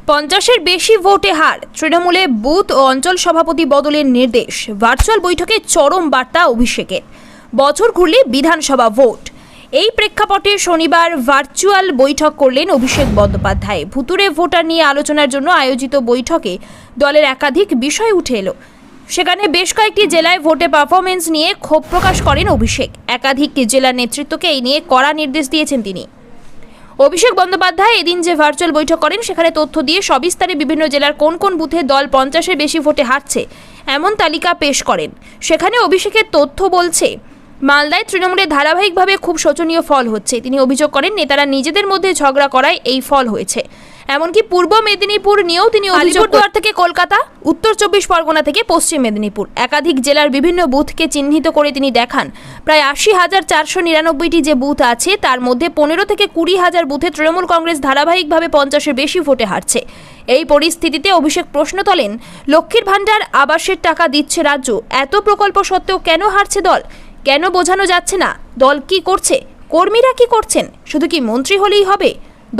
50-এর বেশি ভোটে হার, তৃণমূলে বুথ ও অঞ্চল সভাপতি বদলের নির্দেশ। ভার্চুয়াল বৈঠকে চরম বার্তা অভিষেকের। বছর ঘুরলে বিধানসভা ভোট। এই প্রেক্ষাপটে শনিবার ভার্চুয়াল বৈঠক করলেন অভিষেক বন্দ্যোপাধ্যায়। ভুতুড়ে ভোটার নিয়ে আলোচনার জন্য আয়োজিত বৈঠকে দলের একাধিক বিষয় উঠে এলো। সেখানে বেশ কয়েকটি জেলায় ভোটে পারফরমেন্স নিয়ে ক্ষোভ প্রকাশ করেন অভিষেক। একাধিক জেলার নেতৃত্বকে এই নিয়ে কড়া নির্দেশ দিয়েছেন তিনি। অভিষেক বন্দ্যোপাধ্যায় এদিন যে ভার্চুয়াল বৈঠক করেন সেখানে তথ্য দিয়ে সবিস্তারে বিভিন্ন জেলার কোন কোন বুথে দল 50-এর বেশি ভোটে হারছে এমন তালিকা পেশ করেন। সেখানে অভিষেকের তথ্য বলছে, মালদায় তৃণমূলের ধারাবাহিকভাবে খুব শোচনীয় ফল হচ্ছে। তিনি অভিযোগ করেন নেতারা নিজেদের মধ্যে ঝগড়া করায় এই ফল হয়েছে। এমনকি পূর্ব মেদিনীপুর নিয়েও তিনি আলিপুরদুয়ার থেকে কলকাতা, উত্তর 24 পরগনা থেকে পশ্চিম মেদিনীপুর একাধিক জেলার বিভিন্ন বুথকে চিহ্নিত করে তিনি দেখান প্রায় 80,499টি যে বুথ আছে তার মধ্যে 15 থেকে 20,000 বুথে তৃণমূল কংগ্রেস ধারাবাহিকভাবে 50-এর বেশি ভোটে হারছে। এই পরিস্থিতিতে অভিষেক প্রশ্ন তোলেন, লক্ষ্মীর ভাণ্ডার, আবাসের টাকা দিচ্ছে রাজ্য, এত প্রকল্প সত্ত্বেও কেন হারছে দল? কেন বোঝানো যাচ্ছে না দল কি করছে? কর্মীরা কি করছেন? শুধু কি মন্ত্রী হলেই হবে?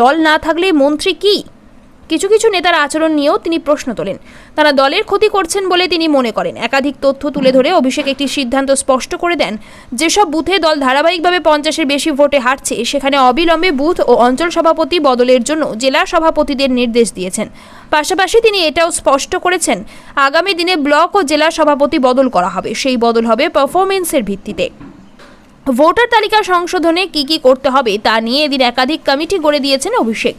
দল না থাকলে মন্ত্রী কি? কিছু কিছু নেতার আচরণ নিয়েও তিনি প্রশ্ন তোলেন। তারা দলের ক্ষতি করছেন বলে তিনি মনে করেন। একাধিক তথ্য তুলে ধরে অভিষেক একটি সিদ্ধান্ত স্পষ্ট করে দেন, যেসব বুথে দল ধারাবাহিকভাবে 50-এর বেশি ভোটে হারছে সেখানে অবিলম্বে বুথ ও অঞ্চল সভাপতি বদলের জন্য জেলা সভাপতিদের নির্দেশ দিয়েছেন। পাশাপাশি তিনি এটাও স্পষ্ট করেছেন, আগামী দিনে ব্লক ও জেলা সভাপতি বদল করা হবে। সেই বদল হবে পারফরমেন্সের ভিত্তিতে। ভোটার তালিকা সংশোধনে কি করতে হবে তা নিয়ে এদিন একাধিক কমিটি গড়ে দিয়েছেন অভিষেক।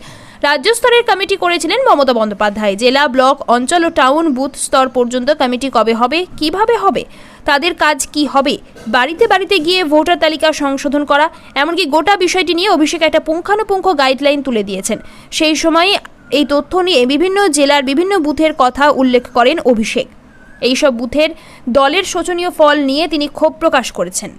রাজ্য স্তরের কমিটি করেছিলেন মমতা বন্দ্যোপাধ্যায়। জেলা, ব্লক, অঞ্চল ও টাউন বুথ স্তর পর্যন্ত কমিটি কবে হবে, কিভাবে হবে, তাদের কাজ কি হবে, বাড়িতে বাড়িতে গিয়ে ভোটার তালিকা সংশোধন করা, এমনকি গোটা বিষয়টি নিয়ে অভিষেক একটা পুঙ্খানুপুঙ্খ গাইডলাইন তুলে দিয়েছেন। সেই সময় এই তথ্য নিয়ে বিভিন্ন জেলার বিভিন্ন বুথের কথা উল্লেখ করেন অভিষেক। এইসব বুথের দলের শোচনীয় ফল নিয়ে তিনি ক্ষোভ প্রকাশ করেছেন।